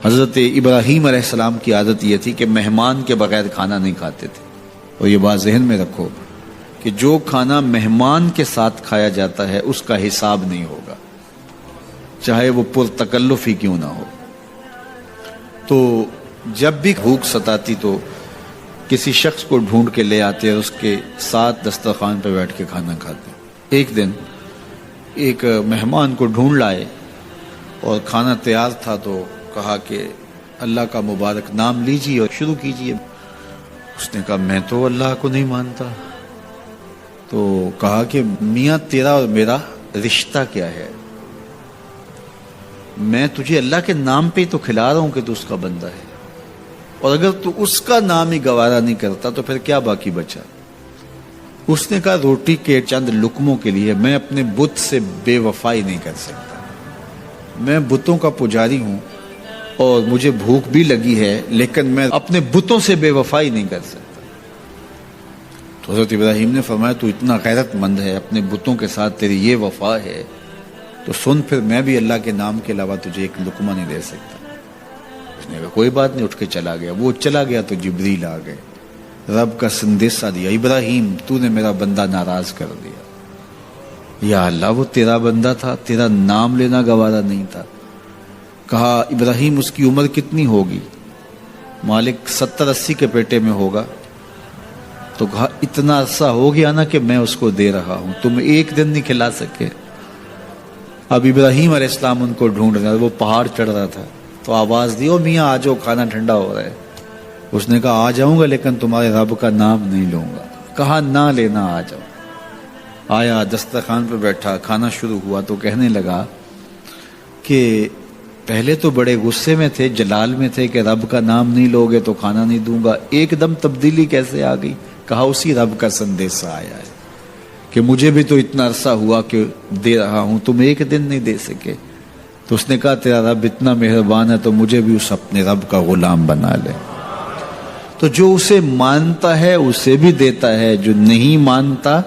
حضرت ابراہیم علیہ السلام کی عادت یہ تھی کہ مہمان کے بغیر کھانا نہیں کھاتے تھے. اور یہ بات ذہن میں رکھو کہ جو کھانا مہمان کے ساتھ کھایا جاتا ہے اس کا حساب نہیں ہوگا، چاہے وہ پرتکلف ہی کیوں نہ ہو. تو جب بھی بھوک ستاتی تو کسی شخص کو ڈھونڈ کے لے آتے اور اس کے ساتھ دسترخوان پہ بیٹھ کے کھانا کھاتے. ایک دن ایک مہمان کو ڈھونڈ لائے اور کھانا تیار تھا تو کہا کہ اللہ کا مبارک نام لیجیے اور شروع کیجیے. اس نے کہا میں تو اللہ کو نہیں مانتا. تو کہا کہ میاں تیرا اور میرا رشتہ کیا ہے؟ میں تجھے اللہ کے نام پہ تو کھلا رہا ہوں کہ تو اس کا بندہ ہے، اور اگر تو اس کا نام ہی گوارا نہیں کرتا تو پھر کیا باقی بچا؟ اس نے کہا روٹی کے چند لقموں کے لیے میں اپنے بت سے بے وفائی نہیں کر سکتا. میں بتوں کا پجاری ہوں اور مجھے بھوک بھی لگی ہے، لیکن میں اپنے بتوں سے بے وفائی نہیں کر سکتا. تو حضرت ابراہیم نے فرمایا تو اتنا غیرت مند ہے، اپنے بتوں کے ساتھ تیری یہ وفا ہے، تو سن پھر میں بھی اللہ کے نام کے علاوہ تجھے ایک لقمہ نہیں دے سکتا. اس نے کہا کوئی بات نہیں، اٹھ کے چلا گیا. وہ چلا گیا تو جبریل آ گئے، رب کا سندیسہ دیا، ابراہیم تو نے میرا بندہ ناراض کر دیا. یا اللہ وہ تیرا بندہ تھا، تیرا نام لینا گوارا نہیں تھا. کہا ابراہیم اس کی عمر کتنی ہوگی؟ مالک 70-80 کے پیٹے میں ہوگا. تو کہا اتنا عرصہ ہو گیا نا کہ میں اس کو دے رہا ہوں، تم ایک دن نہیں کھلا سکے. اب ابراہیم علیہ السلام ان کو ڈھونڈ رہا، وہ پہاڑ چڑھ رہا تھا تو آواز دی او میاں آ جاؤ کھانا ٹھنڈا ہو رہا ہے. اس نے کہا آ جاؤں گا لیکن تمہارے رب کا نام نہیں لوں گا. کہا نہ لینا، آ جاؤ. آیا دسترخوان پہ بیٹھا، کھانا شروع ہوا تو کہنے لگا کہ پہلے تو بڑے غصے میں تھے، جلال میں تھے کہ رب کا نام نہیں لوگے تو کھانا نہیں دوں گا، ایک دم تبدیلی کیسے آ گئی؟ کہا اسی رب کا سندیسہ آیا ہے کہ مجھے بھی تو اتنا عرصہ ہوا کہ دے رہا ہوں، تم ایک دن نہیں دے سکے. تو اس نے کہا تیرا رب اتنا مہربان ہے تو مجھے بھی اس اپنے رب کا غلام بنا لے. تو جو اسے مانتا ہے اسے بھی دیتا ہے، جو نہیں مانتا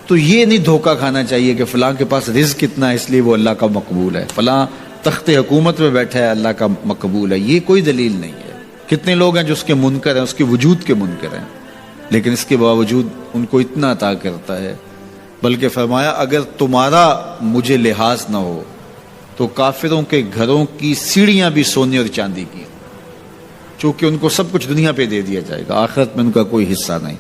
تو یہ نہیں دھوکہ کھانا چاہیے کہ فلاں کے پاس رزق کتنا ہے اس لیے وہ اللہ کا مقبول ہے، فلاں تخت حکومت میں بیٹھا ہے اللہ کا مقبول ہے. یہ کوئی دلیل نہیں ہے. کتنے لوگ ہیں جو اس کے منکر ہیں، اس کے وجود کے منکر ہیں، لیکن اس کے باوجود ان کو اتنا عطا کرتا ہے. بلکہ فرمایا اگر تمہارا مجھے لحاظ نہ ہو تو کافروں کے گھروں کی سیڑھیاں بھی سونے اور چاندی کی، چونکہ ان کو سب کچھ دنیا پہ دے دیا جائے گا، آخرت میں ان کا کوئی حصہ نہیں.